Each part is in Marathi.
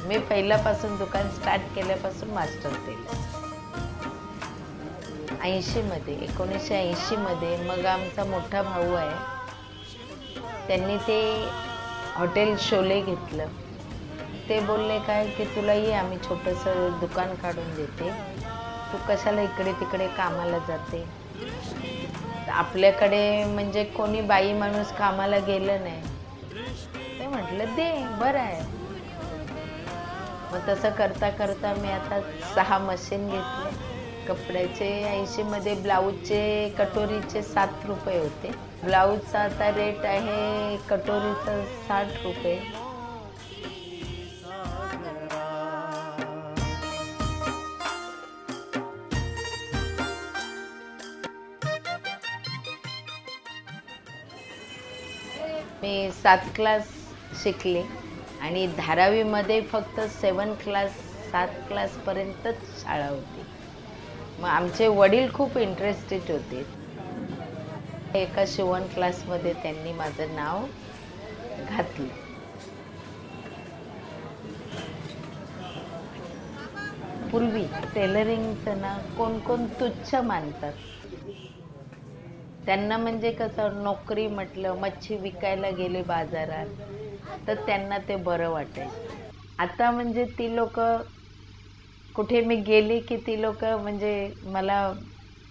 मी पहिल्यापासून दुकान स्टार्ट केल्यापासून मास्टर टेलर. 80 मध्ये 1980 मध्ये मग आमचा मोठा भाऊ आहे, त्यांनी ते हॉटेल शोले घेतलं. ते बोलले काय की तुला ये आम्ही छोटंसं दुकान काढून देते, तू कशाला इकडे तिकडे कामाला जाते. आपल्याकडे म्हणजे कोणी बाई माणूस कामाला गेलं नाही. ते म्हटलं दे बरं आहे. मग तसं करता करता मी आता 6 मशीन घेतले कपड्याचे. 80 मध्ये ब्लाऊजचे कटोरीचे 7 रुपये होते. ब्लाऊजचा आता रेट आहे कटोरीचा 60 रुपये. मी 7 क्लास शिकले आणि धारावीमध्ये फक्त 7 क्लास 7 क्लासपर्यंतच शाळा होती. मग आमचे वडील खूप इंटरेस्टेड होते. एका शिवण क्लासमध्ये त्यांनी माझं नाव घातलं. पूर्वी टेलरिंगचं ना कोण कोण तुच्छ मानतात. त्यांना म्हणजे कसं नोकरी म्हटलं, मच्छी विकायला गेले बाजारात तर त्यांना ते बरं वाटायचं. आता म्हणजे ती लोक कुठे मी गेली की ती लोक म्हणजे मला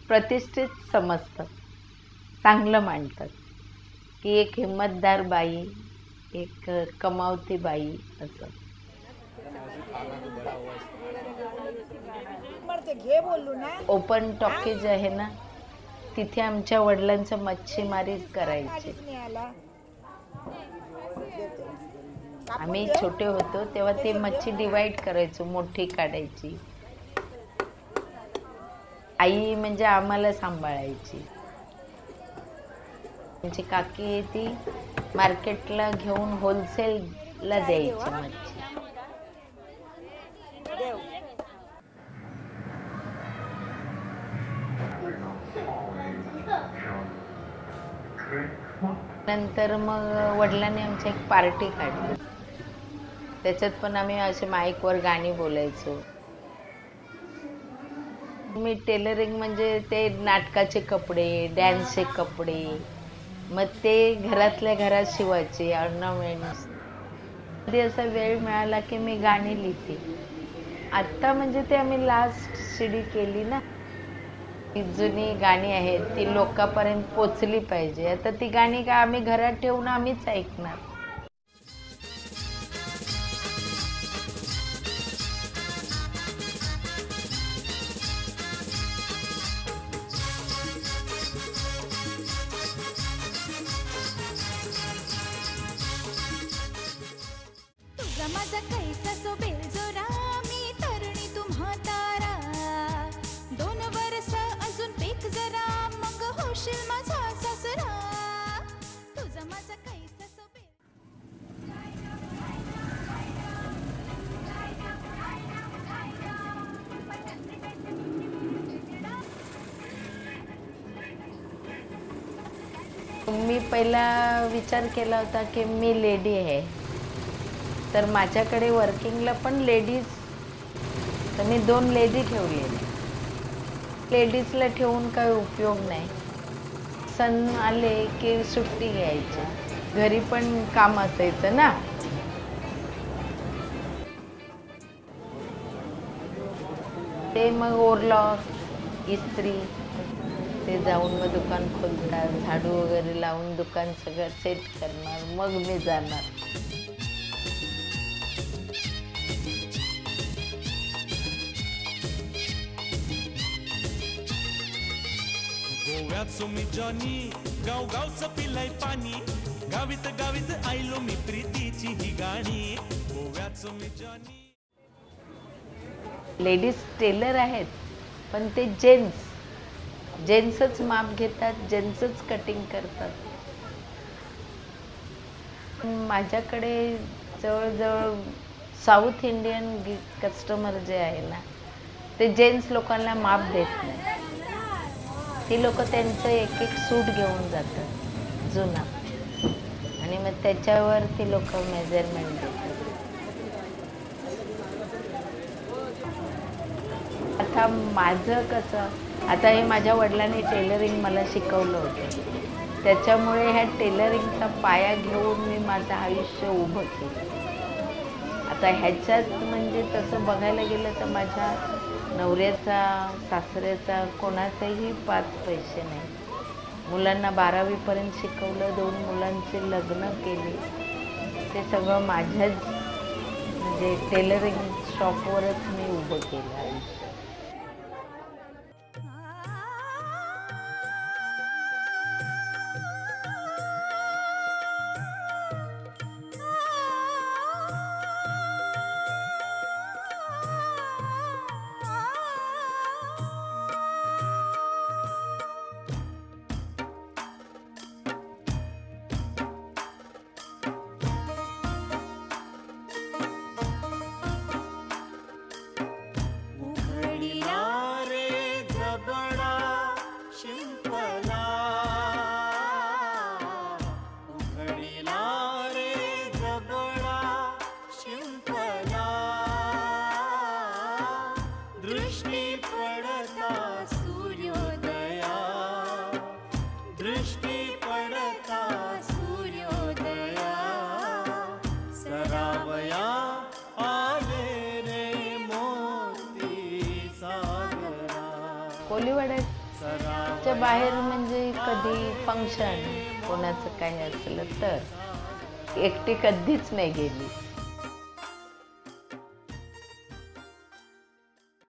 प्रतिष्ठित समजतात, चांगलं मानतात की एक हिम्मतदार बाई, एक कमावती बाई असं. ओपन टॉकीज आहे ना, तिथे आमच्या वडिलांचं मच्छीमारी करायचे. आम्ही छोटे होतो तेव्हा ते मच्छी डिवाइड करायचो, मोठी काढायची. आई म्हणजे आम्हाला सांभाळायची. आमची काकी ती मार्केटला घेऊन होलसेलला द्यायची मच्छी. नंतर मग वडिलांनी आमची एक पार्टी काढली. त्याच्यात पण आम्ही असे माईकवर गाणी बोलायचो. मी टेलरिंग म्हणजे ते नाटकाचे कपडे, डॅन्सचे कपडे, मग ते घरातल्या घरात शिवायचे ऑर्नामेंट्स. कधी असा वेळ मिळाला की मी गाणी लिहिते. आत्ता म्हणजे ते आम्ही लास्ट सीडी केली ना, ती जुनी गाणी आहेत ती लोकांपर्यंत पोचली पाहिजे. आता ती गाणी का आम्ही घरात ठेवून आम्हीच ऐकणार. तुझा माझा कैसा सो बेलजोरा, मी तरणी तुम्हा तारा. 2 वर्ष अजून पेक जरा, मग होशील माझा सासरा. तुझा माझा कैसा सो बेल. मी पहिला विचार केला होता की मी लेडी आहे तर माझ्याकडे वर्किंगला पण लेडीज, तर मी 2 लेडी ठेवलेल्या. लेडीजला ठेवून काही उपयोग नाही. सण आले की सुट्टी घ्यायची, घरी पण काम असायचं ना. ते मग ओरलॉक, इस्त्री, ते जाऊन मग दुकान खोलतात, झाडू वगैरे लावून दुकान सगळं सेट करणार, मग मी जाणार. गोव्याचो मी जॉनी, गाव गावचं पिलाय पाणी, गावीत गावीत आयलो मी प्रीतीची ही गाणी. गोव्याचो मी जॉनी. लेडीज टेलर आहेत पण ते जेंट्सच माप घेतात, जेंट्सच कटिंग करतात. माझ्याकडे जवळजवळ साऊथ इंडियन कस्टमर जे आहे ना, ते जेंट्स लोकांना माप देत नाही. ती लोक त्यांचं एक एक सूट घेऊन जातात जुना आणि मग त्याच्यावर ती लोक मेजरमेंट देतात. आता माझं कसं, आता हे माझ्या वडिलांनी टेलरिंग मला शिकवलं होतं, त्याच्यामुळे ह्या टेलरिंगचा पाया घेऊन मी माझं आयुष्य उभं केलं. आता ह्याच्यात म्हणजे तसं बघायला गेलं तर माझ्या नवऱ्याचा, सासऱ्याचा कोणाचाही 5 पैसे नाही. मुलांना 12वीपर्यंत शिकवलं, 2 मुलांचे लग्न केले, ते सगळं माझ्याच म्हणजे टेलरिंग शॉपवरच मी उभं केलं आयुष्य. दृष्टी पडता सूर्योदया, दृष्टी पडता सूर्योदया, सरावया आले रे मोती सागरा. कोलीवाड्याच्या बाहेर म्हणजे कधी फंक्शन कोणाचं काही असलं तर एकटी कधीच नाही गेली.